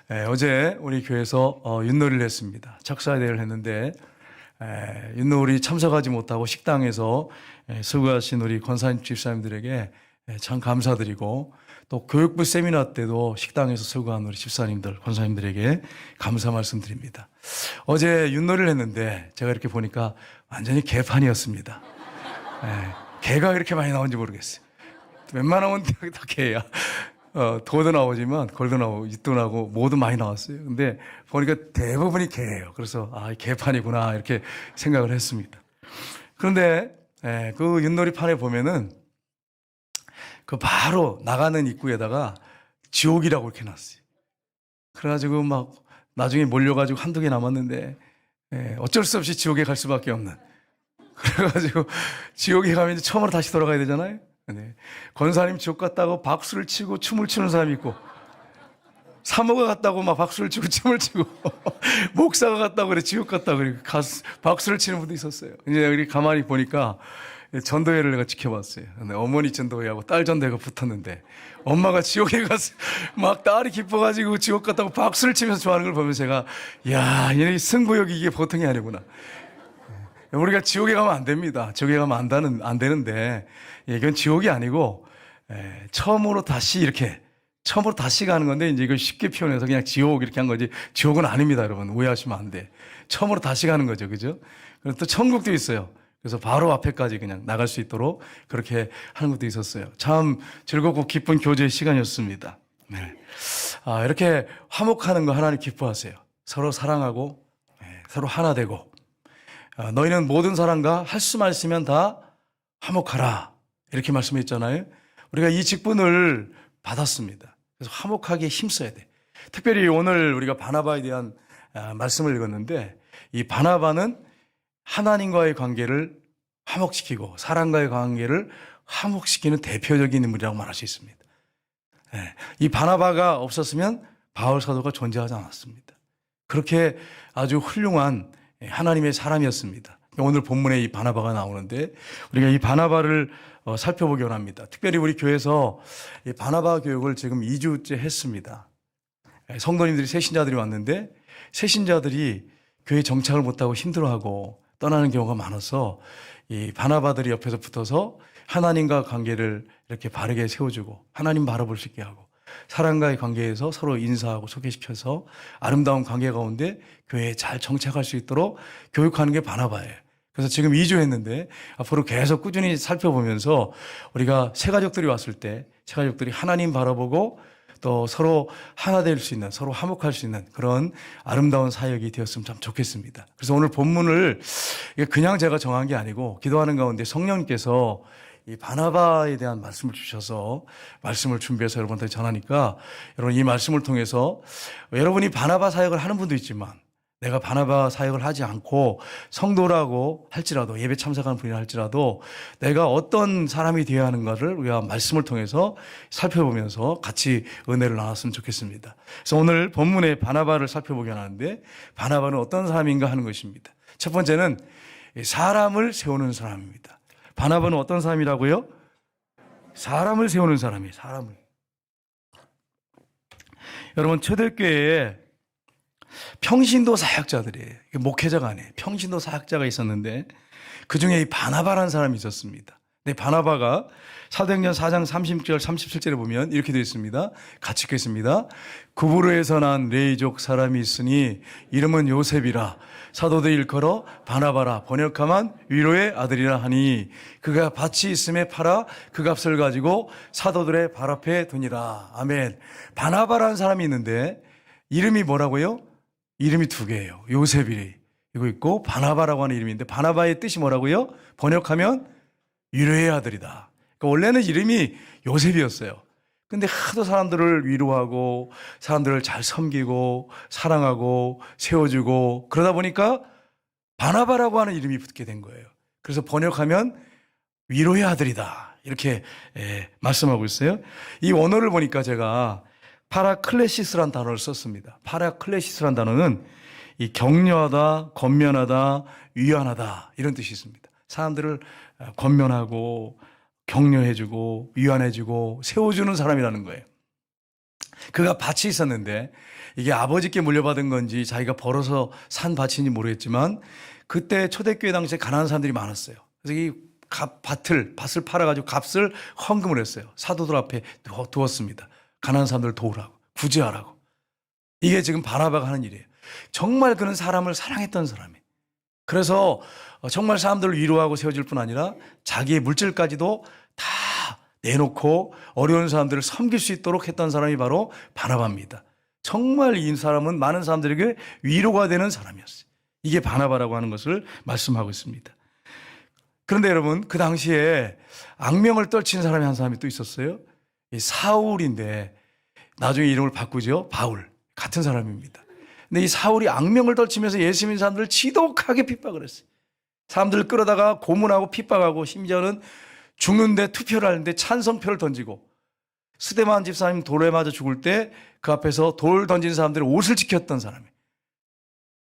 어제 우리 교회에서 윷놀이를 했습니다. 착사대회를 했는데 윷놀이 참석하지 못하고 식당에서 수고하신 우리 권사님 집사님들에게 참 감사드리고, 또 교육부 세미나 때도 식당에서 수고한 우리 집사님들, 권사님들에게 감사 말씀드립니다. 어제 윷놀이를 했는데 제가 이렇게 보니까 완전히 개판이었습니다. 개가 이렇게 많이 나온지 모르겠어요. 웬만하면 다 개야. 도도 나오지만 골도 나오고 윷도 나오고 모두 많이 나왔어요. 근데 보니까 대부분이 개예요. 그래서 개판이구나 이렇게 생각을 했습니다. 그런데 그 윷놀이판에 보면은 그 바로 나가는 입구에다가 지옥이라고 이렇게 놨어요. 그래가지고 막 나중에 몰려가지고 한두 개 남았는데 어쩔 수 없이 지옥에 갈 수밖에 없는. 그래가지고 지옥에 가면 이제 처음으로 다시 돌아가야 되잖아요. 권사님 지옥 갔다고 박수를 치고 춤을 추는 사람이 있고, 사모가 갔다고 막 박수를 치고 춤을 추고 목사가 갔다고 그래 지옥 갔다고 그래 박수를 치는 분도 있었어요. 이제 우리 가만히 보니까 전도회를 내가 지켜봤어요. 근데 어머니 전도회하고 딸 전도회가 붙었는데 엄마가 지옥에 가서 막 딸이 기뻐가지고 지옥 갔다고 박수를 치면서 좋아하는 걸 보면서 제가, 야, 얘네 승부욕이 이게 보통이 아니구나. 우리가 지옥에 가면 안 됩니다. 지옥에 가면 안 되는데, 이건 지옥이 아니고 처음으로 다시 가는 건데, 이제 이걸 쉽게 표현해서 그냥 지옥 이렇게 한 거지, 지옥은 아닙니다. 여러분 오해하시면 안 돼. 처음으로 다시 가는 거죠. 그죠? 그리고 또 천국도 있어요. 그래서 바로 앞에까지 그냥 나갈 수 있도록 그렇게 하는 것도 있었어요. 참 즐겁고 기쁜 교제의 시간이었습니다. 이렇게 화목하는 거 하나님 기뻐하세요. 서로 사랑하고 서로 하나 되고, 너희는 모든 사람과 할 수만 있으면 다 화목하라 이렇게 말씀했잖아요. 우리가 이 직분을 받았습니다. 그래서 화목하게 힘써야 돼. 특별히 오늘 우리가 바나바에 대한 말씀을 읽었는데, 이 바나바는 하나님과의 관계를 화목시키고 사람과의 관계를 화목시키는 대표적인 인물이라고 말할 수 있습니다. 이 바나바가 없었으면 바울 사도가 존재하지 않았습니다. 그렇게 아주 훌륭한 하나님의 사람이었습니다. 오늘 본문에 이 바나바가 나오는데, 우리가 이 바나바를 살펴보기 원합니다. 특별히 우리 교회에서 이 바나바 교육을 지금 2주째 했습니다. 성도님들이 새신자들이 왔는데, 새신자들이 교회 정착을 못하고 힘들어하고 떠나는 경우가 많아서 이 바나바들이 옆에서 붙어서 하나님과 관계를 이렇게 바르게 세워주고 하나님 바라볼 수 있게 하고, 사람과의 관계에서 서로 인사하고 소개시켜서 아름다운 관계 가운데 교회에 잘 정착할 수 있도록 교육하는 게 바나바예요. 그래서 지금 2주 했는데 앞으로 계속 꾸준히 살펴보면서 우리가 새가족들이 왔을 때 새가족들이 하나님 바라보고 또 서로 하나 될 수 있는, 서로 화목할 수 있는 그런 아름다운 사역이 되었으면 참 좋겠습니다. 그래서 오늘 본문을 그냥 제가 정한 게 아니고, 기도하는 가운데 성령님께서 이 바나바에 대한 말씀을 주셔서 말씀을 준비해서 여러분한테 전하니까, 여러분 이 말씀을 통해서 여러분이 바나바 사역을 하는 분도 있지만, 내가 바나바 사역을 하지 않고 성도라고 할지라도, 예배 참석하는 분이라 할지라도 내가 어떤 사람이 되어야 하는가를 우리가 말씀을 통해서 살펴보면서 같이 은혜를 나눴으면 좋겠습니다. 그래서 오늘 본문의 바나바를 살펴보게 하는데, 바나바는 어떤 사람인가 하는 것입니다. 첫 번째는 사람을 세우는 사람입니다. 바나바는 어떤 사람이라고요? 사람을 세우는 사람이에요. 사람을. 여러분 초대교회에 평신도 사역자들이에요. 목회자가 아니에요. 평신도 사역자가 있었는데 그 중에 이 바나바라는 사람이 있었습니다. 네, 바나바가 사도행전 4장 30절 37절에 보면 이렇게 되어 있습니다. 같이 읽겠습니다. 구브로에서 난 레이족 사람이 있으니 이름은 요셉이라. 사도들 일컬어 바나바라. 번역하면 위로의 아들이라 하니 그가 밭이 있음에 팔아 그 값을 가지고 사도들의 발 앞에 두니라. 아멘. 바나바라는 사람이 있는데 이름이 뭐라고요? 이름이 두 개예요. 요셉이 이거 있고 바나바라고 하는 이름인데, 바나바의 뜻이 뭐라고요? 번역하면 위로의 아들이다. 그러니까 원래는 이름이 요셉이었어요. 근데 하도 사람들을 위로하고 사람들을 잘 섬기고 사랑하고 세워주고 그러다 보니까 바나바라고 하는 이름이 붙게 된 거예요. 그래서 번역하면 위로의 아들이다 이렇게 말씀하고 있어요. 이 원어를 보니까 제가 파라클레시스란 단어를 썼습니다. 파라클레시스란 단어는 이 격려하다, 권면하다, 위안하다 이런 뜻이 있습니다. 사람들을 권면하고 격려해주고 위안해주고 세워주는 사람이라는 거예요. 그가 밭이 있었는데 이게 아버지께 물려받은 건지 자기가 벌어서 산 밭인지 모르겠지만 그때 초대교회 당시에 가난한 사람들이 많았어요. 그래서 이 밭을 팔아가지고 값을 헌금을 했어요. 사도들 앞에 두었습니다. 가난한 사람들을 도우라고, 구제하라고. 이게 지금 바나바가 하는 일이에요. 정말 그는 사람을 사랑했던 사람이에요. 그래서 정말 사람들을 위로하고 세워줄 뿐 아니라 자기의 물질까지도 다 내놓고 어려운 사람들을 섬길 수 있도록 했던 사람이 바로 바나바입니다. 정말 이 사람은 많은 사람들에게 위로가 되는 사람이었어요. 이게 바나바라고 하는 것을 말씀하고 있습니다. 그런데 여러분, 그 당시에 악명을 떨치는 사람이 한 사람이 또 있었어요. 사울인데 나중에 이름을 바꾸죠. 바울. 같은 사람입니다. 근데 이 사울이 악명을 떨치면서 예수 믿는 사람들을 지독하게 핍박을 했어요. 사람들을 끌어다가 고문하고 핍박하고 심지어는 죽는데 투표를 하는데 찬성표를 던지고 스데반 집사님 돌에 맞아 죽을 때 그 앞에서 돌 던진 사람들의 옷을 지켰던 사람이에요.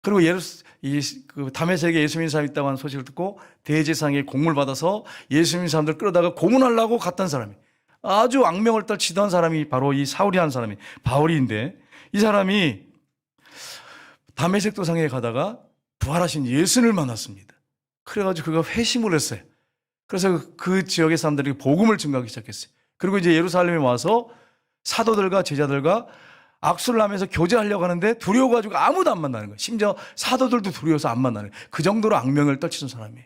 그리고 다메섹에 예수 믿는 사람이 있다고 하는 소식을 듣고 대제사장의 공을 받아서 예수 믿는 사람들 끌어다가 고문하려고 갔던 사람이, 아주 악명을 떨치던 사람이 바로 이 사울이라는 사람이 바울인데, 이 사람이 다메섹 도상에 가다가 부활하신 예수를 만났습니다. 그래가지고 그가 회심을 했어요. 그래서 그 지역의 사람들이 복음을 증거하기 시작했어요. 그리고 이제 예루살렘에 와서 사도들과 제자들과 악수를 하면서 교제하려고 하는데 두려워가지고 아무도 안 만나는 거예요. 심지어 사도들도 두려워서 안 만나는 거예요. 그 정도로 악명을 떨치는 사람이에요.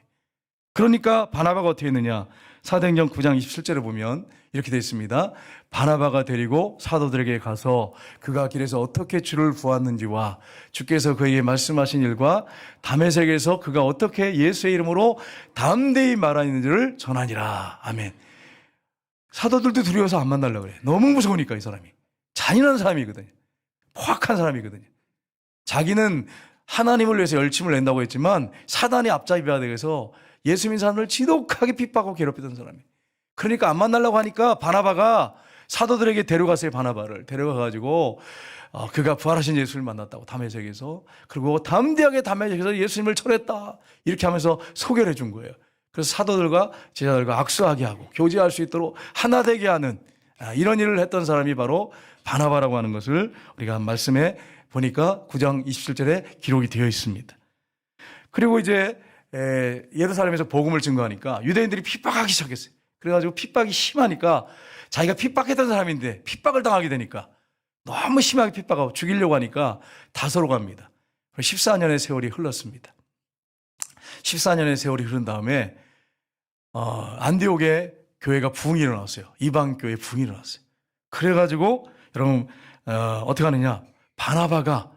그러니까 바나바가 어떻게 했느냐. 사도행전 9장 27절에 보면 이렇게 되어 있습니다. 바나바가 데리고 사도들에게 가서 그가 길에서 어떻게 주를 보았는지와 주께서 그에게 말씀하신 일과 다메섹에서 그가 어떻게 예수의 이름으로 담대히 말하는지를 전하니라. 아멘. 사도들도 두려워서 안 만나려고 그래요. 너무 무서우니까 이 사람이. 잔인한 사람이거든요. 포악한 사람이거든요. 자기는 하나님을 위해서 열심을 낸다고 했지만 사단의 앞잡이가 되어서 예수 믿는 사람을 지독하게 핍박하고 괴롭히던 사람이에요. 그러니까 안 만나려고 하니까 바나바가 사도들에게 데려갔어요. 바나바를 데려가가지고 그가 부활하신 예수를 만났다고 다메섹에서, 그리고 담대하게 다메섹에서 예수님을 전했다 이렇게 하면서 소개를 해준 거예요. 그래서 사도들과 제자들과 악수하게 하고 교제할 수 있도록 하나 되게 하는 이런 일을 했던 사람이 바로 바나바라고 하는 것을 우리가 말씀해 보니까 9장 27절에 기록이 되어 있습니다. 그리고 이제 예루살렘에서 복음을 증거하니까 유대인들이 핍박하기 시작했어요. 그래가지고 핍박이 심하니까 자기가 핍박했던 사람인데 핍박을 당하게 되니까 너무 심하게 핍박하고 죽이려고 하니까 다소로 갑니다. 14년의 세월이 흘렀습니다. 14년의 세월이 흐른 다음에 안디옥에 교회가 부흥이 일어났어요. 이방 교회 부흥이 일어났어요. 그래가지고 여러분 어떻게 하느냐, 바나바가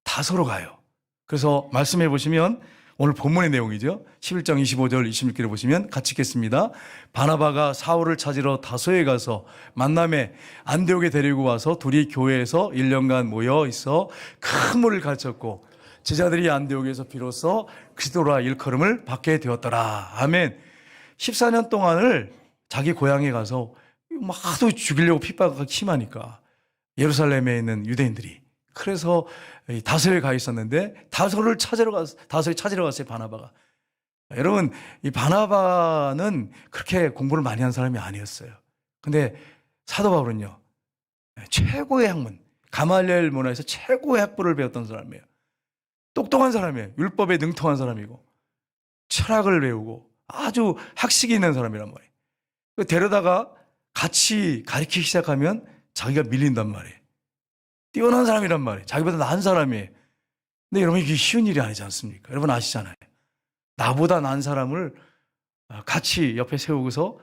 다소로 가요. 그래서 말씀해 보시면 오늘 본문의 내용이죠. 11장 25절 26절에 보시면 같이 읽겠습니다. 바나바가 사울을 찾으러 다소에 가서 만남에 안디옥에 데리고 와서 둘이 교회에서 1년간 모여 있어 큰 물을 가르쳤고 제자들이 안디옥에서 비로소 그리스도라 일컬음을 받게 되었더라. 아멘. 14년 동안을 자기 고향에 가서 막 하도 죽이려고 핍박하기 심하니까 예루살렘에 있는 유대인들이, 그래서 다소에 가 있었는데 다소에 찾으러 갔어요. 바나바가. 여러분, 이 바나바는 그렇게 공부를 많이 한 사람이 아니었어요. 근데 사도 바울은요, 최고의 학문, 가말리엘 문화에서 최고의 학부를 배웠던 사람이에요. 똑똑한 사람이에요. 율법에 능통한 사람이고 철학을 배우고 아주 학식이 있는 사람이란 말이에요. 데려다가 같이 가르치기 시작하면 자기가 밀린단 말이에요. 뛰어난 사람이란 말이에요. 자기보다 나은 사람이에요. 근데 여러분, 이게 쉬운 일이 아니지 않습니까? 여러분 아시잖아요. 나보다 나은 사람을 같이 옆에 세우고서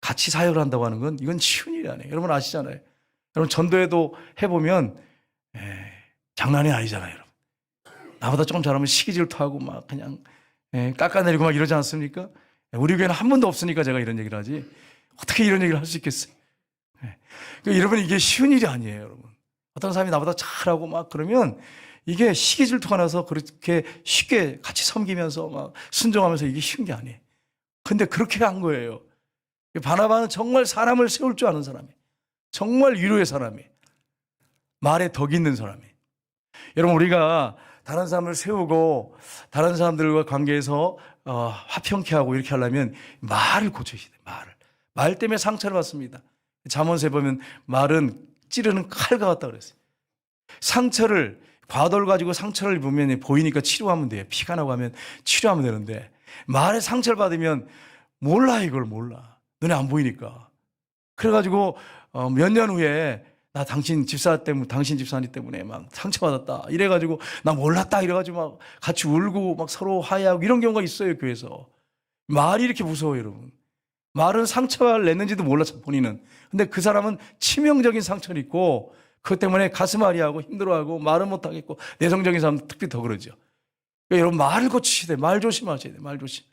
같이 사역을 한다고 하는 건 이건 쉬운 일이 아니에요. 여러분 아시잖아요. 여러분 전도회도 해보면 장난이 아니잖아요. 여러분. 나보다 조금 잘하면 시기질투하고 막 그냥 깎아내리고 막 이러지 않습니까? 우리 교회는 한 번도 없으니까 제가 이런 얘기를 하지 어떻게 이런 얘기를 할 수 있겠어요? 그러니까 여러분, 이게 쉬운 일이 아니에요. 여러분, 어떤 사람이 나보다 잘하고 막 그러면 이게 시기질투가 나서 그렇게 쉽게 같이 섬기면서 막 순종하면서 이게 쉬운 게 아니에요. 근데 그렇게 한 거예요. 바나바는 정말 사람을 세울 줄 아는 사람이에요. 정말 위로의 사람이에요. 말에 덕 있는 사람이에요. 여러분, 우리가 다른 사람을 세우고 다른 사람들과 관계에서 화평케 하고 이렇게 하려면 말을 고쳐야 돼요. 말 때문에 상처를 받습니다. 잠언서에 보면 말은 찌르는 칼과 같다 그랬어요. 상처를, 과도를 가지고 상처를 입으면 보이니까 치료하면 돼요. 피가 나고 하면 치료하면 되는데, 말에 상처를 받으면 몰라, 이걸 몰라. 눈에 안 보이니까. 그래가지고 몇 년 후에 나 당신 집사님 때문에 막 상처받았다 이래가지고 나 몰랐다 이래가지고 막 같이 울고 막 서로 화해하고 이런 경우가 있어요. 교회에서. 말이 이렇게 무서워요, 여러분. 말은 상처를 냈는지도 몰랐어, 본인은. 근데 그 사람은 치명적인 상처를 입고 그것 때문에 가슴 앓이하고 힘들어하고 말은 못하겠고, 내성적인 사람은 특히 더 그러죠. 그러니까 여러분, 말을 고치셔야 돼요. 말 조심하셔야 돼요. 말 조심.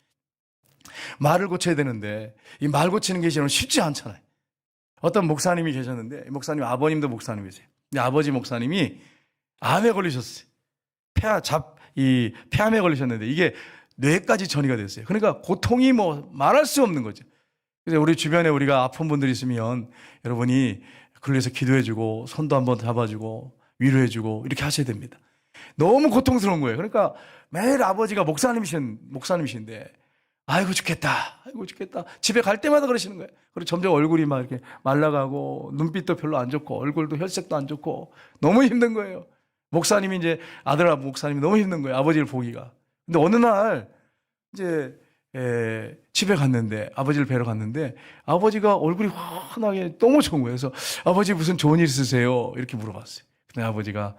말을 고쳐야 되는데 이 말 고치는 게 쉽지 않잖아요. 어떤 목사님이 계셨는데, 목사님 아버님도 목사님이세요. 근데 아버지 목사님이 암에 걸리셨어요. 폐암에 걸리셨는데 이게 뇌까지 전이가 됐어요. 그러니까 고통이 뭐 말할 수 없는 거죠. 그래서 우리 주변에 우리가 아픈 분들이 있으면 여러분이 그래서 기도해주고 손도 한번 잡아주고 위로해주고 이렇게 하셔야 됩니다. 너무 고통스러운 거예요. 그러니까 매일 아버지가 목사님이신데 아이고 죽겠다, 아이고 죽겠다. 집에 갈 때마다 그러시는 거예요. 그리고 점점 얼굴이 막 이렇게 말라가고 눈빛도 별로 안 좋고 얼굴도 혈색도 안 좋고 너무 힘든 거예요. 목사님이 이제 아들 목사님이 너무 힘든 거예요. 아버지를 보기가. 근데 어느 날 이제 집에 갔는데, 아버지를 뵈러 갔는데 아버지가 얼굴이 환하게 너무 좋은 거예요. 그래서 아버지 무슨 좋은 일 있으세요? 이렇게 물어봤어요. 근데 아버지가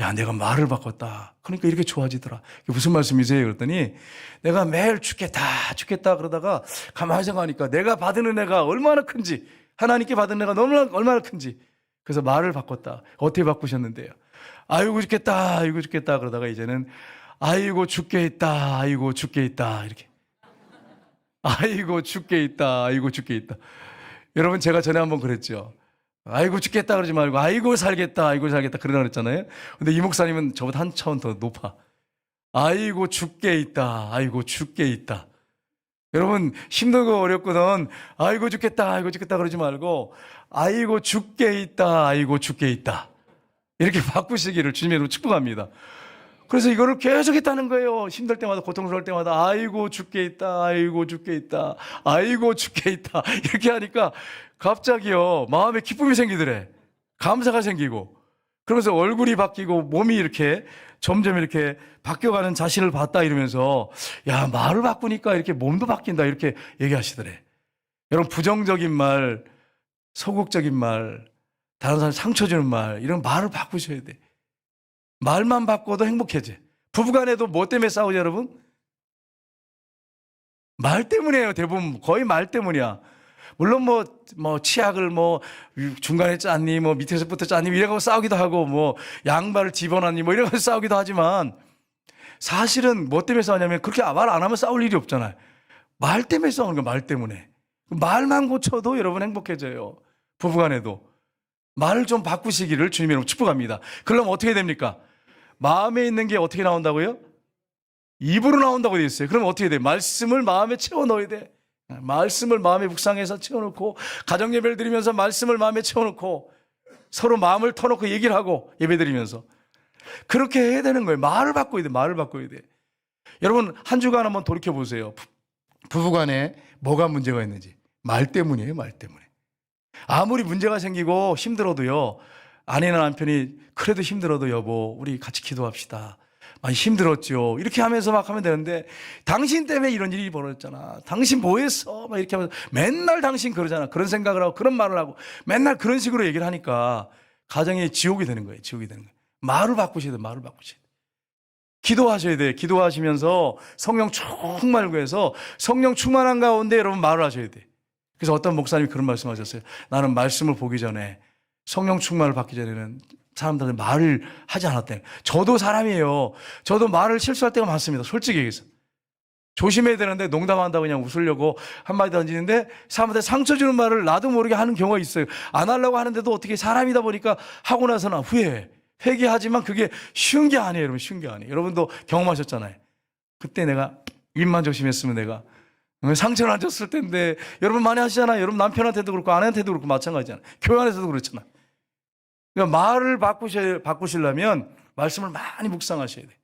야, 내가 말을 바꿨다. 그러니까 이렇게 좋아지더라. 무슨 말씀이세요? 그랬더니 내가 매일 죽겠다 그러다가 가만히 생각하니까 내가 받은 은혜가 얼마나 큰지, 하나님께 받은 은혜가 얼마나 큰지. 그래서 말을 바꿨다. 어떻게 바꾸셨는데요? 아이고 죽겠다 그러다가 이제는 아이고 죽게 있다 이렇게. 아이고 죽게 있다. 여러분, 제가 전에 한번 그랬죠. 아이고 죽겠다 그러지 말고 아이고 살겠다 그러라 그랬잖아요. 근데 이 목사님은 저보다 한 차원 더 높아. 아이고 죽게 있다. 여러분, 힘들고 어렵거든 아이고 죽겠다 그러지 말고 아이고 죽게 있다. 이렇게 바꾸시기를 주님으로 축복합니다. 그래서 이거를 계속 했다는 거예요. 힘들 때마다, 고통스러울 때마다 아이고 죽게 있다. 이렇게 하니까 갑자기요 마음에 기쁨이 생기더래. 감사가 생기고, 그러면서 얼굴이 바뀌고 몸이 이렇게 점점 이렇게 바뀌어가는 자신을 봤다 이러면서 야, 말을 바꾸니까 이렇게 몸도 바뀐다 이렇게 얘기하시더래. 여러분, 부정적인 말, 소극적인 말, 다른 사람 상처 주는 말, 이런 말을 바꾸셔야 돼. 말만 바꿔도 행복해져. 부부간에도 뭐 때문에 싸우죠, 여러분? 말 때문이에요. 대부분 거의 말 때문이야. 물론 뭐 치약을 중간에 짰니, 밑에서부터 짰니 이래가지고 싸우기도 하고, 양발을 집어넣니 이래가지고 싸우기도 하지만, 사실은 뭐 때문에 싸우냐면 그렇게 말 안 하면 싸울 일이 없잖아요. 말 때문에 싸우는 거야. 말 때문에. 말만 고쳐도 여러분 행복해져요. 부부간에도. 말을 좀 바꾸시기를 주님의 이름으로 축복합니다. 그러면 어떻게 됩니까? 마음에 있는 게 어떻게 나온다고요? 입으로 나온다고 되어 있어요. 그럼 어떻게 돼? 말씀을 마음에 채워 넣어야 돼. 말씀을 마음에 묵상해서 채워놓고, 가정 예배를 드리면서 말씀을 마음에 채워놓고, 서로 마음을 터놓고 얘기를 하고 예배 드리면서 그렇게 해야 되는 거예요. 말을 바꿔야 돼. 여러분, 한 주간 한번 돌이켜 보세요. 부부간에 뭐가 문제가 있는지. 말 때문이에요. 아무리 문제가 생기고 힘들어도요, 아내나 남편이 그래도 힘들어도 여보 우리 같이 기도합시다. 많이 힘들었죠. 이렇게 하면서 막 하면 되는데, 당신 때문에 이런 일이 벌어졌잖아. 당신 뭐 했어? 막 이렇게 하면서 맨날 당신 그러잖아. 그런 생각을 하고 그런 말을 하고 맨날 그런 식으로 얘기를 하니까 가정이 지옥이 되는 거예요. 말을 바꾸셔야 돼. 기도하셔야 돼. 기도하시면서 성령 충만을 구해서 성령 충만한 가운데 여러분 말을 하셔야 돼. 그래서 어떤 목사님이 그런 말씀하셨어요. 나는 말씀을 보기 전에, 성령 충만을 받기 전에는 사람들한테 말을 하지 않았대요. 저도 사람이에요. 저도 말을 실수할 때가 많습니다. 솔직히 얘기해서. 조심해야 되는데 농담한다고 그냥 웃으려고 한마디 던지는데 사람한테 상처 주는 말을 나도 모르게 하는 경우가 있어요. 안 하려고 하는데도 어떻게 사람이다 보니까 하고 나서는 회개하지만 그게 쉬운 게 아니에요. 여러분, 쉬운 게 아니에요. 여러분도 경험하셨잖아요. 그때 내가 입만 조심했으면 내가 상처를 안 줬을 텐데. 여러분 많이 하시잖아요. 여러분 남편한테도 그렇고 아내한테도 그렇고 마찬가지잖아요. 교회 안에서도 그렇잖아요. 그러니까 말을 바꾸시려면 말씀을 많이 묵상하셔야 돼.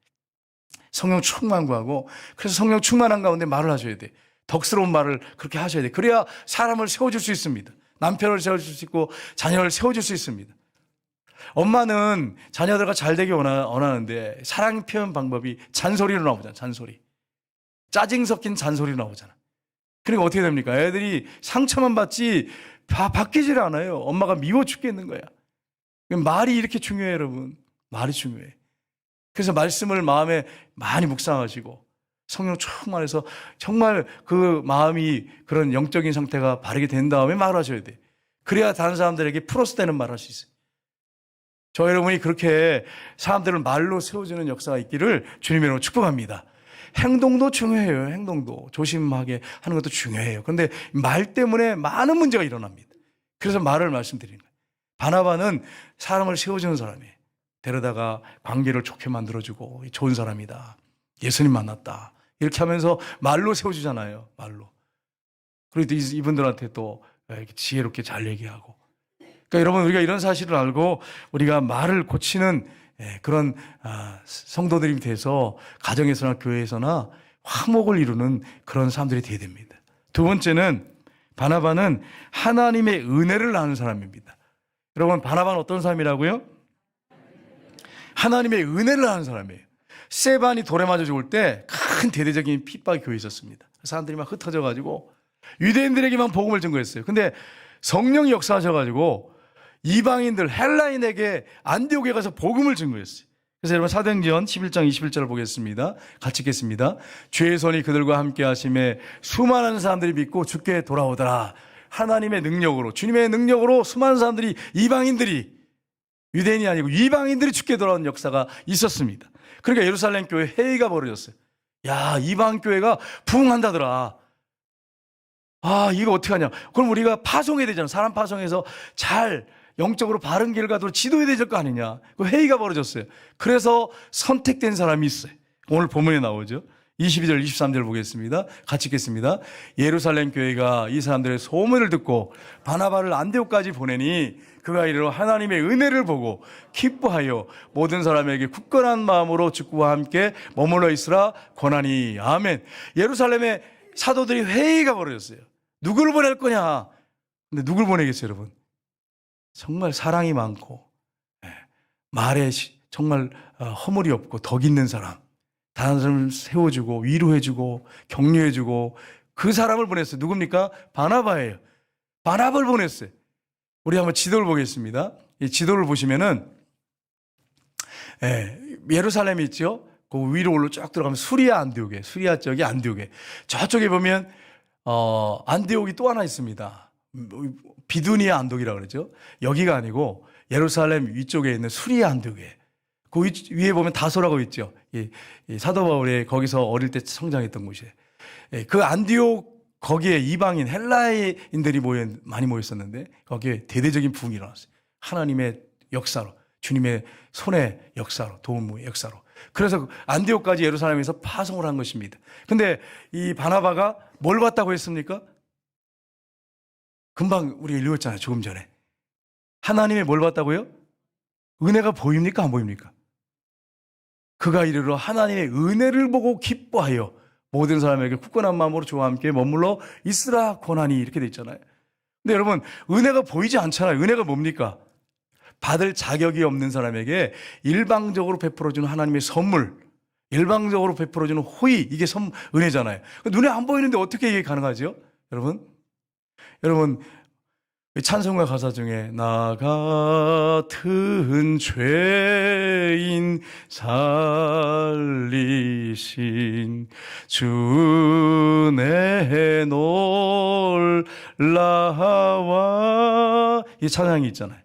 성령 충만 구하고, 그래서 성령 충만한 가운데 말을 하셔야 돼. 덕스러운 말을 그렇게 하셔야 돼. 그래야 사람을 세워줄 수 있습니다. 남편을 세워줄 수 있고 자녀를 세워줄 수 있습니다. 엄마는 자녀들과 잘 되기 원하는데 사랑 표현 방법이 잔소리로 나오잖아. 잔소리. 짜증 섞인 잔소리로 나오잖아. 그러니까 어떻게 됩니까? 애들이 상처만 받지 바뀌질 않아요. 엄마가 미워 죽겠는 거야. 말이 이렇게 중요해요, 여러분. 말이 중요해. 그래서 말씀을 마음에 많이 묵상하시고 성령 충만해서 정말 그 마음이 그런 영적인 상태가 바르게 된 다음에 말하셔야 돼. 그래야 다른 사람들에게 플러스 되는 말을 할 수 있어요. 저 여러분이 그렇게 사람들을 말로 세워주는 역사가 있기를 주님의 이름으로 축복합니다. 행동도 중요해요. 행동도 조심하게 하는 것도 중요해요. 그런데 말 때문에 많은 문제가 일어납니다. 그래서 말을 말씀드리는 거예요. 바나바는 사람을 세워주는 사람이에요. 데려다가 관계를 좋게 만들어주고 좋은 사람이다. 예수님 만났다. 이렇게 하면서 말로 세워주잖아요. 말로. 그리고 이분들한테 또 이렇게 지혜롭게 잘 얘기하고. 그러니까 여러분, 우리가 이런 사실을 알고 우리가 말을 고치는 그런 성도들이 돼서 가정에서나 교회에서나 화목을 이루는 그런 사람들이 되어야 됩니다. 두 번째는 바나바는 하나님의 은혜를 나누는 사람입니다. 여러분, 바나바는 어떤 사람이라고요? 하나님의 은혜를 나누는 사람이에요. 세반이 돌에 맞아 죽을 때 큰 대대적인 핍박이 교회에 있었습니다. 사람들이 막 흩어져가지고 유대인들에게만 복음을 전거했어요. 근데 성령이 역사하셔가지고 이방인들 헬라인에게 안디옥에 가서 복음을 전거했어요. 그래서 여러분, 사도행전 11장 21절을 보겠습니다. 같이 읽겠습니다. 주의 손이 그들과 함께 하심에 수많은 사람들이 믿고 주께 돌아오더라. 하나님의 능력으로, 주님의 능력으로 수많은 사람들이, 이방인들이, 유대인이 아니고 이방인들이 주께 돌아온 역사가 있었습니다. 그러니까 예루살렘 교회 회의가 벌어졌어요. 야, 이방 교회가 부흥한다더라. 이거 어떻게 하냐. 그럼 우리가 파송해야 되잖아. 사람 파송해서 잘 영적으로 바른 길을 가도록 지도해야 될 거 아니냐. 그 회의가 벌어졌어요. 그래서 선택된 사람이 있어요. 오늘 본문에 나오죠. 22절, 23절 보겠습니다. 같이 읽겠습니다. 예루살렘 교회가 이 사람들의 소문을 듣고 바나바를 안디옥까지 보내니 그가 이르러 하나님의 은혜를 보고 기뻐하여 모든 사람에게 굳건한 마음으로 주와 함께 머물러 있으라 권하니. 아멘. 예루살렘에 사도들이 회의가 벌어졌어요. 누구를 보낼 거냐. 근데 누굴 보내겠어요, 여러분? 정말 사랑이 많고 말에 정말 허물이 없고 덕 있는 사람, 다른 사람을 세워주고 위로해주고 격려해주고 그 사람을 보냈어요. 누굽니까? 바나바예요. 바나바를 보냈어요. 우리 한번 지도를 보겠습니다. 이 지도를 보시면은 예루살렘이 있죠. 그 위로 올라 쫙 들어가면 수리아 안디옥에, 수리아 쪽이 안디옥에, 저쪽에 보면 안디옥이 또 하나 있습니다. 비두니아 안디옥이라고 그러죠. 여기가 아니고 예루살렘 위쪽에 있는 수리아 안디옥에, 그 위에 보면 다소라고 있죠. 사도 바울이 거기서 어릴 때 성장했던 곳이에요. 그 안디옥 거기에 이방인 헬라인들이 많이 모였었는데 거기에 대대적인 부흥이 일어났어요. 하나님의 역사로, 주님의 손의 역사로, 도움의 역사로. 그래서 안디옥까지 예루살렘에서 파송을 한 것입니다. 근데 이 바나바가 뭘 봤다고 했습니까? 금방 우리가 읽었잖아요. 조금 전에. 하나님의 뭘 봤다고요? 은혜가 보입니까? 안 보입니까? 그가 이르러 하나님의 은혜를 보고 기뻐하여 모든 사람에게 굳건한 마음으로 주와 함께 머물러 있으라 권하니. 이렇게 돼 있잖아요. 근데 여러분, 은혜가 보이지 않잖아요. 은혜가 뭡니까? 받을 자격이 없는 사람에게 일방적으로 베풀어주는 하나님의 선물, 일방적으로 베풀어주는 호의, 이게 은혜잖아요. 눈에 안 보이는데 어떻게 이게 가능하죠? 여러분, 찬송가 가사 중에 나 같은 죄인 살리신 주 내 놀라와, 이 찬양이 있잖아요.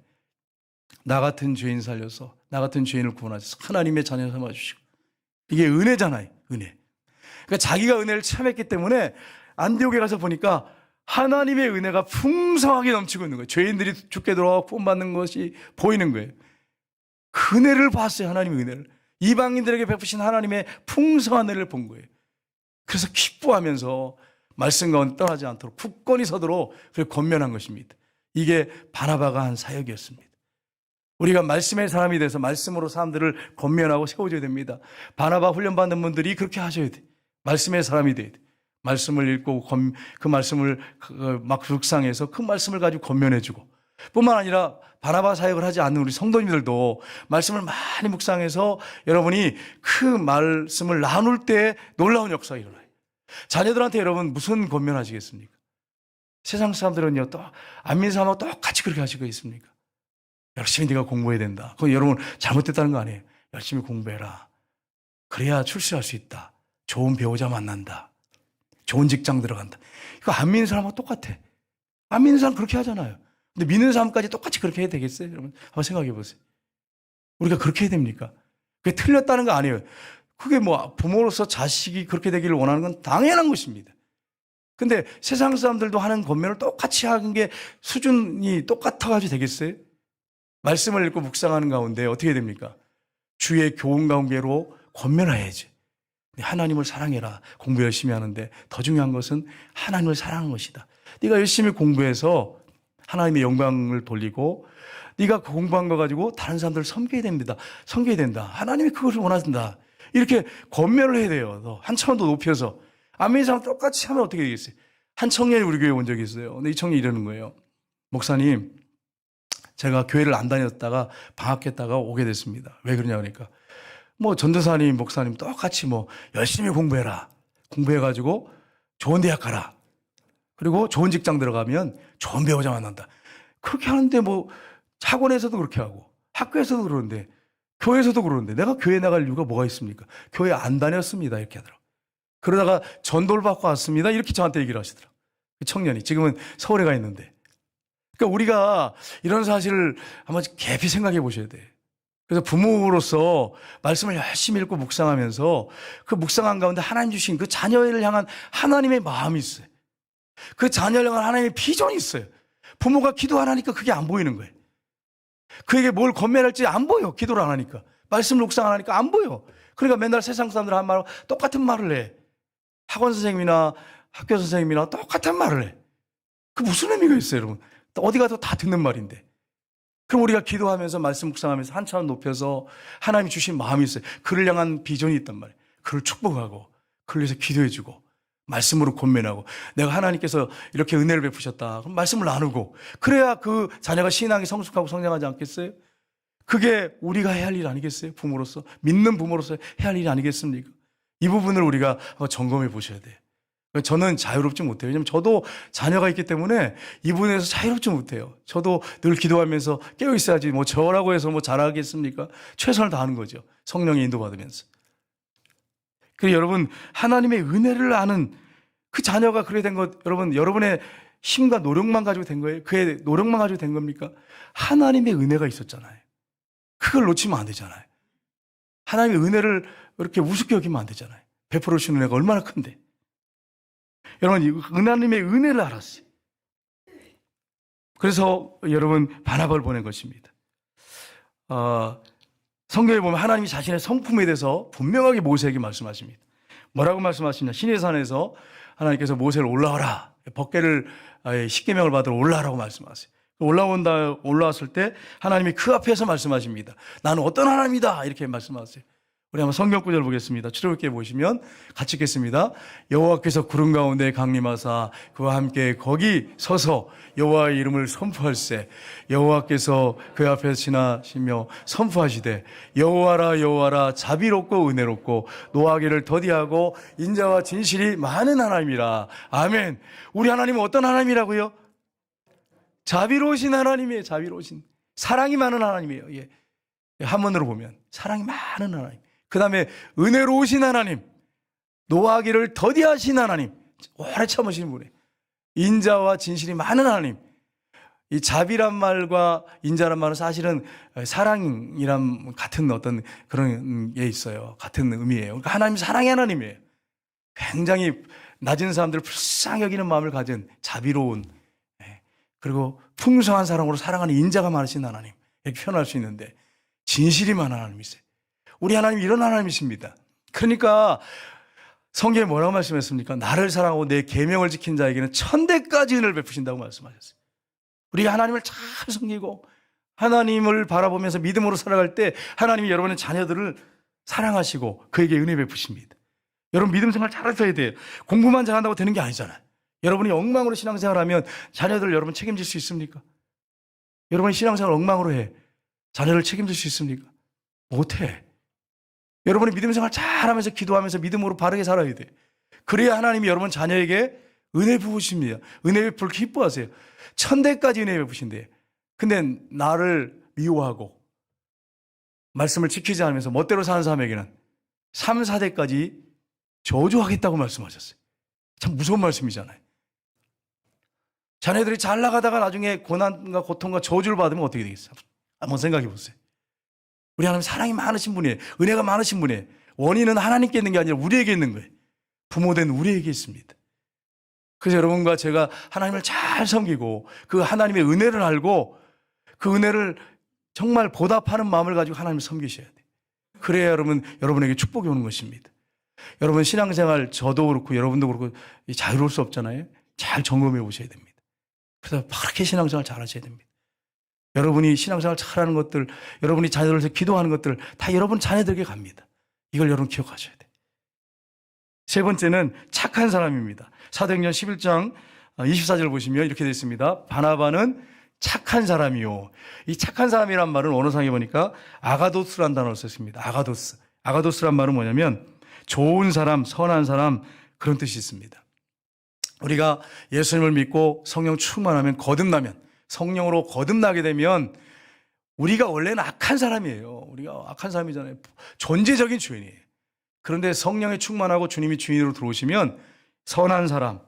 나 같은 죄인 살려서, 나 같은 죄인을 구원하셔서 하나님의 자녀 삼아주시고, 이게 은혜잖아요. 은혜. 그러니까 자기가 은혜를 참했기 때문에 안디옥에 가서 보니까 하나님의 은혜가 풍성하게 넘치고 있는 거예요. 죄인들이 죽게 돌아와 구원받는 것이 보이는 거예요. 그 은혜를 봤어요. 하나님의 은혜를. 이방인들에게 베푸신 하나님의 풍성한 은혜를 본 거예요. 그래서 기뻐하면서 말씀 가운데 떠나지 않도록 굳건히 서도록 그렇게 권면한 것입니다. 이게 바나바가 한 사역이었습니다. 우리가 말씀의 사람이 돼서 말씀으로 사람들을 권면하고 세워줘야 됩니다. 바나바 훈련받는 분들이 그렇게 하셔야 돼요. 말씀의 사람이 돼야 돼요. 말씀을 읽고 그 말씀을 막 묵상해서 그 말씀을 가지고 권면해주고, 뿐만 아니라 바나바 사역을 하지 않는 우리 성도님들도 말씀을 많이 묵상해서 여러분이 그 말씀을 나눌 때 놀라운 역사가 일어나요. 자녀들한테 여러분 무슨 권면하시겠습니까? 세상 사람들은요, 또 안 믿는 사람하고 똑같이 그렇게 하시고 있습니까? 열심히 네가 공부해야 된다. 그건 여러분 잘못됐다는 거 아니에요. 열심히 공부해라. 그래야 출세할 수 있다. 좋은 배우자 만난다. 좋은 직장 들어간다. 이거 안 믿는 사람하고 똑같아. 안 믿는 사람 그렇게 하잖아요. 근데 믿는 사람까지 똑같이 그렇게 해야 되겠어요? 여러분 한번 생각해 보세요. 우리가 그렇게 해야 됩니까? 그게 틀렸다는 거 아니에요. 그게 뭐 부모로서 자식이 그렇게 되기를 원하는 건 당연한 것입니다. 근데 세상 사람들도 하는 권면을 똑같이 하는 게 수준이 똑같아가지고 되겠어요? 말씀을 읽고 묵상하는 가운데 어떻게 됩니까? 주의 교훈 가운데로 권면해야지. 하나님을 사랑해라. 공부 열심히 하는데 더 중요한 것은 하나님을 사랑하는 것이다. 네가 열심히 공부해서 하나님의 영광을 돌리고 네가 그 공부한 거 가지고 다른 사람들을 섬겨야 됩니다. 섬겨야 된다. 하나님이 그것을 원하신다. 이렇게 권면을 해야 돼요. 한 차원 더 높여서. 안 믿는 사람 똑같이 하면 어떻게 되겠어요? 한 청년이 우리 교회에 온 적이 있어요. 근데 이 청년이 이러는 거예요. 목사님, 제가 교회를 안 다녔다가 방학했다가 오게 됐습니다. 왜 그러냐 그러니까 뭐 전도사님, 목사님 똑같이 뭐 열심히 공부해라. 공부해가지고 좋은 대학 가라. 그리고 좋은 직장 들어가면 좋은 배우자 만난다. 그렇게 하는데 뭐 학원에서도 그렇게 하고 학교에서도 그러는데 교회에서도 그러는데 내가 교회 나갈 이유가 뭐가 있습니까? 교회 안 다녔습니다. 이렇게 하더라고요. 그러다가 전도를 받고 왔습니다. 이렇게 저한테 얘기를 하시더라고요. 그 청년이 지금은 서울에 가 있는데. 그러니까 우리가 이런 사실을 한번 깊이 생각해 보셔야 돼요. 그래서 부모로서 말씀을 열심히 읽고 묵상하면서 그 묵상한 가운데 하나님 주신 그 자녀를 향한 하나님의 마음이 있어요. 그 자녀를 향한 하나님의 비전이 있어요. 부모가 기도 안 하니까 그게 안 보이는 거예요. 그에게 뭘 권면할지 안 보여. 기도를 안 하니까. 말씀을 묵상 안 하니까 안 보여. 그러니까 맨날 세상 사람들 한 말로 똑같은 말을 해. 학원 선생님이나 학교 선생님이나 똑같은 말을 해. 그 무슨 의미가 있어요, 여러분? 어디 가도 다 듣는 말인데. 그럼 우리가 기도하면서 말씀 묵상하면서 한 차원 높여서 하나님이 주신 마음이 있어요. 그를 향한 비전이 있단 말이에요. 그를 축복하고 그를 위해서 기도해주고 말씀으로 권면하고 내가 하나님께서 이렇게 은혜를 베푸셨다. 그럼 말씀을 나누고 그래야 그 자녀가 신앙이 성숙하고 성장하지 않겠어요? 그게 우리가 해야 할 일 아니겠어요? 부모로서 믿는 부모로서 해야 할 일 아니겠습니까? 이 부분을 우리가 점검해 보셔야 돼요. 저는 자유롭지 못해요. 왜냐하면 저도 자녀가 있기 때문에 이 부분에서 자유롭지 못해요. 저도 늘 기도하면서 깨어 있어야지 뭐 저라고 해서 뭐 잘하겠습니까? 최선을 다하는 거죠. 성령의 인도받으면서. 그래서 여러분 하나님의 은혜를 아는 그 자녀가 그렇게 된 것 여러분 여러분의 힘과 노력만 가지고 된 거예요? 그의 노력만 가지고 된 겁니까? 하나님의 은혜가 있었잖아요. 그걸 놓치면 안 되잖아요. 하나님의 은혜를 이렇게 우습게 여기면 안 되잖아요. 베풀어 주시는 은혜가 얼마나 큰데. 여러분 하나님의 은혜를 알았어요. 그래서 여러분 바나바를 보낸 것입니다. 성경에 보면 하나님이 자신의 성품에 대해서 분명하게 모세에게 말씀하십니다. 뭐라고 말씀하시냐? 시내산에서 하나님께서 모세를 올라와라. 법궤를 십계명을 받으러 올라와라고 말씀하세요. 올라왔을 때 하나님이 그 앞에서 말씀하십니다. 나는 어떤 하나님이다 이렇게 말씀하세요. 우리 한번 성경 구절 보겠습니다. 출애굽기에 보시면 같이 읽겠습니다. 여호와께서 구름 가운데 강림하사 그와 함께 거기 서서 여호와의 이름을 선포할세. 여호와께서 그 앞에서 지나시며 선포하시되 여호와라 여호와라 자비롭고 은혜롭고 노하기를 더디하고 인자와 진실이 많은 하나님이라. 아멘. 우리 하나님은 어떤 하나님이라고요? 자비로우신 하나님이에요. 자비로우신 사랑이 많은 하나님이에요. 예. 한문으로 보면 사랑이 많은 하나님. 그 다음에 은혜로우신 하나님, 노하기를 더디하신 하나님, 오래 참으시는 분이에요. 인자와 진실이 많은 하나님. 이 자비란 말과 인자란 말은 사실은 사랑이란 같은 어떤 그런 게 있어요. 같은 의미예요. 그러니까 하나님 사랑의 하나님이에요. 굉장히 낮은 사람들을 불쌍히 여기는 마음을 가진 자비로운 그리고 풍성한 사랑으로 사랑하는 인자가 많으신 하나님 이렇게 표현할 수 있는데 진실이 많은 하나님이세요. 우리 하나님이 이런 하나님이십니다. 그러니까 성경에 뭐라고 말씀했습니까? 나를 사랑하고 내 계명을 지킨 자에게는 천대까지 은혜를 베푸신다고 말씀하셨어요. 우리가 하나님을 잘 섬기고 하나님을 바라보면서 믿음으로 살아갈 때 하나님이 여러분의 자녀들을 사랑하시고 그에게 은혜 베푸십니다. 여러분 믿음 생활 잘하셔야 돼요. 공부만 잘한다고 되는 게 아니잖아요. 여러분이 엉망으로 신앙생활하면 자녀들 여러분 책임질 수 있습니까? 여러분의 신앙생활 엉망으로 해. 자녀를 책임질 수 있습니까? 못해. 여러분이 믿음 생활 잘하면서 기도하면서 믿음으로 바르게 살아야 돼. 그래야 하나님이 여러분 자녀에게 은혜 부으십니다. 은혜 베풀 기뻐하세요. 1000대까지 은혜 베푸신대. 근데 나를 미워하고 말씀을 지키지 않으면서 멋대로 사는 사람에게는 3, 4대까지 저주하겠다고 말씀하셨어요. 참 무서운 말씀이잖아요. 자녀들이 잘 나가다가 나중에 고난과 고통과 저주를 받으면 어떻게 되겠어요? 한번 생각해 보세요. 우리 하나님 사랑이 많으신 분이에요. 은혜가 많으신 분이에요. 원인은 하나님께 있는 게 아니라 우리에게 있는 거예요. 부모된 우리에게 있습니다. 그래서 여러분과 제가 하나님을 잘 섬기고 그 하나님의 은혜를 알고 그 은혜를 정말 보답하는 마음을 가지고 하나님을 섬기셔야 돼요. 그래야 여러분에게 축복이 오는 것입니다. 여러분 신앙생활 저도 그렇고 여러분도 그렇고 자유로울 수 없잖아요. 잘 점검해 보셔야 됩니다. 그래서 바르게 신앙생활 잘 하셔야 됩니다. 여러분이 신앙생활 잘하는 것들, 여러분이 자녀들을 위해서 기도하는 것들 다 여러분 자녀들에게 갑니다. 이걸 여러분 기억하셔야 돼요. 세 번째는 착한 사람입니다. 사도행전 11장 24절 보시면 이렇게 되어 있습니다. 바나바는 착한 사람이요. 이 착한 사람이란 말은 원어상에 보니까 아가도스라는 단어를 썼습니다. 아가도스. 아가도스란 말은 뭐냐면 좋은 사람, 선한 사람 그런 뜻이 있습니다. 우리가 예수님을 믿고 성령 충만하면 거듭나면 성령으로 거듭나게 되면 우리가 원래는 악한 사람이에요. 우리가 악한 사람이잖아요. 존재적인 주인이에요. 그런데 성령에 충만하고 주님이 주인으로 들어오시면 선한 사람,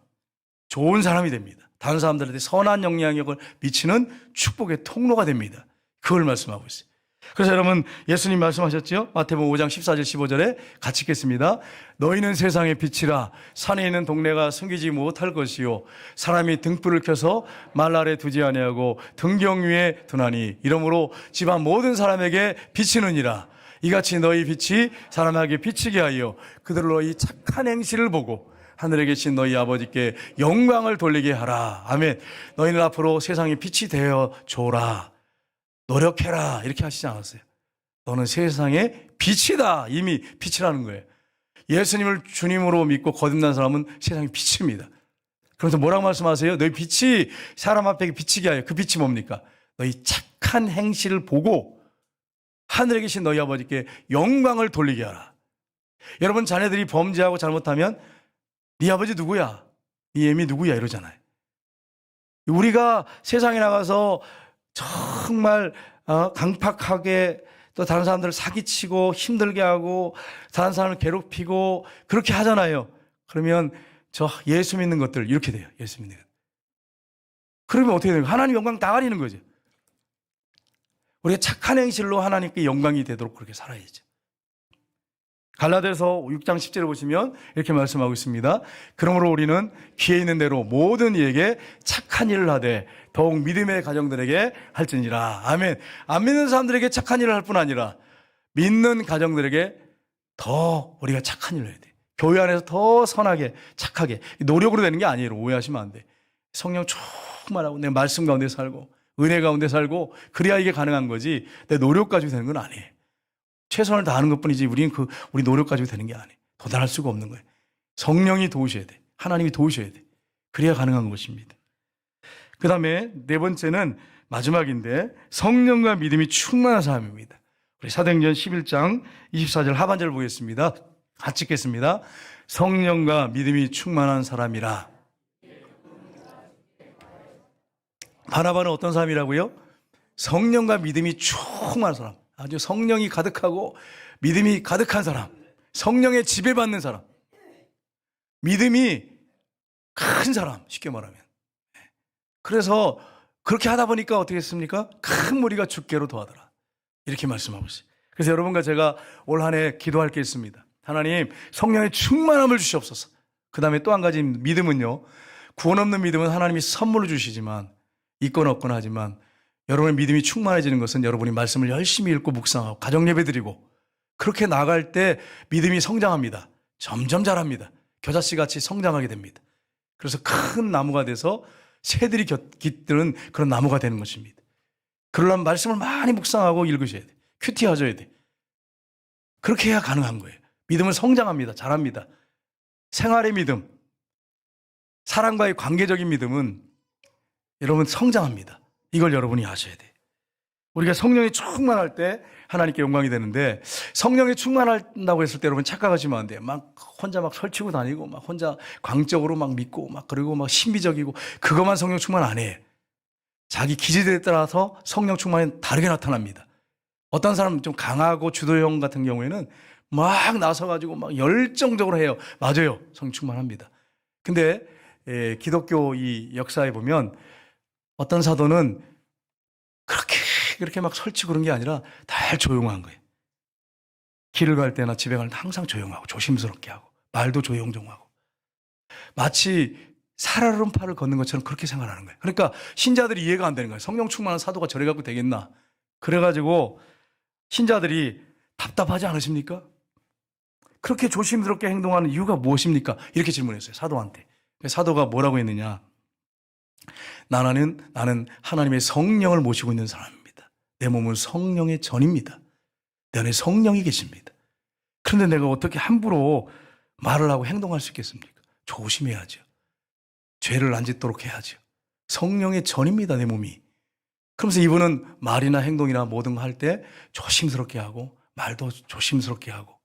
좋은 사람이 됩니다. 다른 사람들한테 선한 영향력을 미치는 축복의 통로가 됩니다. 그걸 말씀하고 있어요. 그래서 여러분 예수님 말씀하셨죠? 마태복음 5장 14절 15절에 같이 읽겠습니다. 너희는 세상의 빛이라. 산에 있는 동네가 숨기지 못할 것이요 사람이 등불을 켜서 말 아래 두지 아니하고 등경 위에 두나니 이러므로 집안 모든 사람에게 비치느니라. 이같이 너희 빛이 사람에게 비치게 하여 그들로 이 착한 행실을 보고 하늘에 계신 너희 아버지께 영광을 돌리게 하라. 아멘. 너희는 앞으로 세상의 빛이 되어 줘라. 노력해라. 이렇게 하시지 않았어요. 너는 세상의 빛이다. 이미 빛이라는 거예요. 예수님을 주님으로 믿고 거듭난 사람은 세상의 빛입니다. 그래서 뭐라고 말씀하세요? 너희 빛이 사람 앞에 비치게 하여. 그 빛이 뭡니까? 너희 착한 행실을 보고 하늘에 계신 너희 아버지께 영광을 돌리게 하라. 여러분 자녀들이 범죄하고 잘못하면 네 아버지 누구야? 네 애미 누구야? 이러잖아요. 우리가 세상에 나가서 정말 강팍하게 또 다른 사람들을 사기치고 힘들게 하고 다른 사람을 괴롭히고 그렇게 하잖아요. 그러면 저 예수 믿는 것들 이렇게 돼요. 예수 믿는 것. 그러면 어떻게 돼요? 하나님 영광 다 가리는 거죠. 우리가 착한 행실로 하나님께 영광이 되도록 그렇게 살아야죠. 갈라디아서 6장 10절을 보시면 이렇게 말씀하고 있습니다. 그러므로 우리는 귀에 있는 대로 모든 이에게 착한 일을 하되 더욱 믿음의 가정들에게 할지니라. 아멘. 안 믿는 사람들에게 착한 일을 할 뿐 아니라 믿는 가정들에게 더 우리가 착한 일을 해야 돼. 교회 안에서 더 선하게 착하게. 노력으로 되는 게 아니에요. 오해하시면 안 돼. 성령 충만하고 내 말씀 가운데 살고 은혜 가운데 살고 그래야 이게 가능한 거지 내 노력 가지고 되는 건 아니에요. 최선을 다하는 것뿐이지 우리 노력 가지고 되는 게 아니에요. 도달할 수가 없는 거예요. 성령이 도우셔야 돼. 하나님이 도우셔야 돼. 그래야 가능한 것입니다. 그 다음에 네 번째는 마지막인데 성령과 믿음이 충만한 사람입니다. 우리 사도행전 11장 24절 하반절을 보겠습니다. 같이 읽겠습니다. 성령과 믿음이 충만한 사람이라. 바나바는 어떤 사람이라고요? 성령과 믿음이 충만한 사람. 아주 성령이 가득하고 믿음이 가득한 사람. 성령에 지배받는 사람. 믿음이 큰 사람. 쉽게 말하면. 그래서 그렇게 하다 보니까 어떻게 했습니까? 큰 무리가 주께로 도하더라. 이렇게 말씀하고 있어요. 그래서 여러분과 제가 올 한 해 기도할 게 있습니다. 하나님 성령의 충만함을 주시옵소서. 그 다음에 또 한 가지 믿음은요. 구원 없는 믿음은 하나님이 선물로 주시지만 있거나 없거나 하지만 여러분의 믿음이 충만해지는 것은 여러분이 말씀을 열심히 읽고 묵상하고 가정 예배 드리고 그렇게 나갈 때 믿음이 성장합니다. 점점 자랍니다. 겨자씨 같이 성장하게 됩니다. 그래서 큰 나무가 돼서 새들이 깃드는 그런 나무가 되는 것입니다. 그러려면 말씀을 많이 묵상하고 읽으셔야 돼. 큐티하셔야 돼. 그렇게 해야 가능한 거예요. 믿음은 성장합니다. 자랍니다. 생활의 믿음, 사랑과의 관계적인 믿음은 여러분 성장합니다. 이걸 여러분이 아셔야 돼. 우리가 성령이 충만할 때 하나님께 영광이 되는데, 성령이 충만한다고 했을 때 여러분 착각하시면 안 돼요. 막 혼자 막 설치고 다니고 막 혼자 광적으로 막 믿고 막 그리고 막 신비적이고 그것만 성령 충만 안 해. 자기 기질에 따라서 성령 충만이 다르게 나타납니다. 어떤 사람은 좀 강하고 주도형 같은 경우에는 막 나서가지고 막 열정적으로 해요. 맞아요. 성령 충만합니다. 근데 기독교 이 역사에 보면 어떤 사도는 그렇게 막 설치고 그런 게 아니라 다 조용한 거예요. 길을 갈 때나 집에 갈 때 항상 조용하고 조심스럽게 하고 말도 조용조용하고 마치 살얼음판을 걷는 것처럼 그렇게 생각하는 거예요. 그러니까 신자들이 이해가 안 되는 거예요. 성령 충만한 사도가 저래 갖고 되겠나. 그래가지고 신자들이 답답하지 않으십니까? 그렇게 조심스럽게 행동하는 이유가 무엇입니까? 이렇게 질문했어요. 사도한테. 사도가 뭐라고 했느냐. 나는 하나님의 성령을 모시고 있는 사람입니다. 내 몸은 성령의 전입니다. 내 안에 성령이 계십니다. 그런데 내가 어떻게 함부로 말을 하고 행동할 수 있겠습니까? 조심해야죠. 죄를 안 짓도록 해야죠. 성령의 전입니다, 내 몸이. 그러면서 이분은 말이나 행동이나 모든 거 할 때 조심스럽게 하고 말도 조심스럽게 하고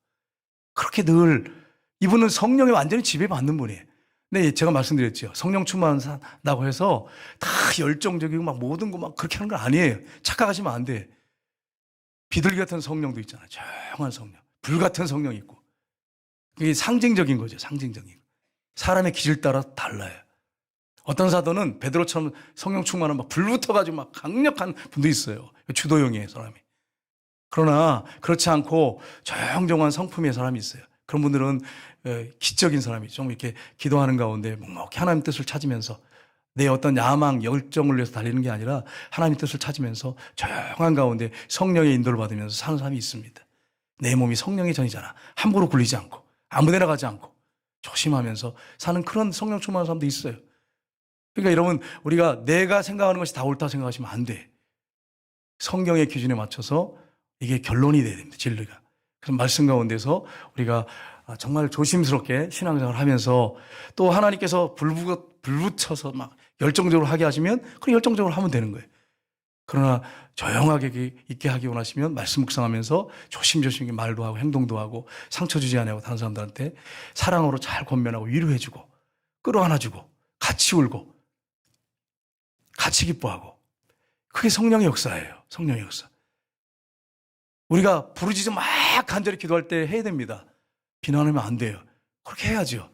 그렇게 늘 이분은 성령에 완전히 지배받는 분이에요. 근데 제가 말씀드렸죠. 성령 충만하다고 해서 다 열정적이고 막 모든 거 막 그렇게 하는 건 아니에요. 착각하시면 안 돼. 비둘기 같은 성령도 있잖아요. 조용한 성령. 불 같은 성령이 있고. 그게 상징적인 거죠. 상징적인 거. 사람의 기질 따라 달라요. 어떤 사도는 베드로처럼 성령 충만한 막 불붙어가지고 막 강력한 분도 있어요. 주도형의 사람이. 그러나 그렇지 않고 조용조용한 성품의 사람이 있어요. 그런 분들은 기적인 사람이죠. 좀 이렇게 기도하는 가운데 묵묵히 하나님 뜻을 찾으면서 내 어떤 야망, 열정을 위해서 달리는 게 아니라 하나님 뜻을 찾으면서 조용한 가운데 성령의 인도를 받으면서 사는 사람이 있습니다. 내 몸이 성령의 전이잖아. 함부로 굴리지 않고 아무 데나 가지 않고 조심하면서 사는 그런 성령 충만한 사람도 있어요. 그러니까 여러분 우리가 내가 생각하는 것이 다 옳다 생각하시면 안 돼. 성경의 기준에 맞춰서 이게 결론이 돼야 됩니다. 진리가. 그래서 말씀 가운데서 우리가 정말 조심스럽게 신앙생활을 하면서 또 하나님께서 불붙여서 막 열정적으로 하게 하시면 그 열정적으로 하면 되는 거예요. 그러나 조용하게 있게 하기 원하시면 말씀 묵상하면서 조심조심 말도 하고 행동도 하고 상처 주지 않고 다른 사람들한테 사랑으로 잘 권면하고 위로해주고 끌어안아주고 같이 울고 같이 기뻐하고 그게 성령의 역사예요. 성령의 역사. 우리가 부르짖어 막 간절히 기도할 때 해야 됩니다. 비난하면 안 돼요. 그렇게 해야죠.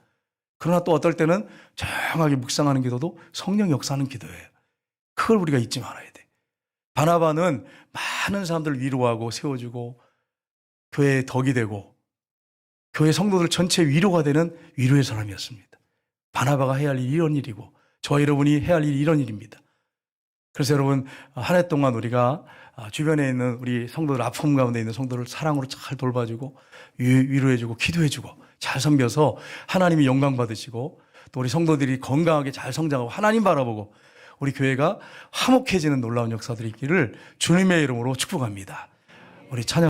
그러나 또 어떨 때는 조용하게 묵상하는 기도도 성령 역사하는 기도예요. 그걸 우리가 잊지 말아야 돼. 바나바는 많은 사람들을 위로하고 세워주고 교회의 덕이 되고 교회 성도들 전체 위로가 되는 위로의 사람이었습니다. 바나바가 해야 할 일이 이런 일이고 저와 여러분이 해야 할 일이 이런 일입니다. 그래서 여러분 한 해 동안 우리가 주변에 있는 우리 성도들 아픔 가운데 있는 성도를 사랑으로 잘 돌봐주고 위로해주고 기도해주고 잘 섬겨서 하나님이 영광 받으시고 또 우리 성도들이 건강하게 잘 성장하고 하나님 바라보고 우리 교회가 화목해지는 놀라운 역사들이 있기를 주님의 이름으로 축복합니다. 우리 찬양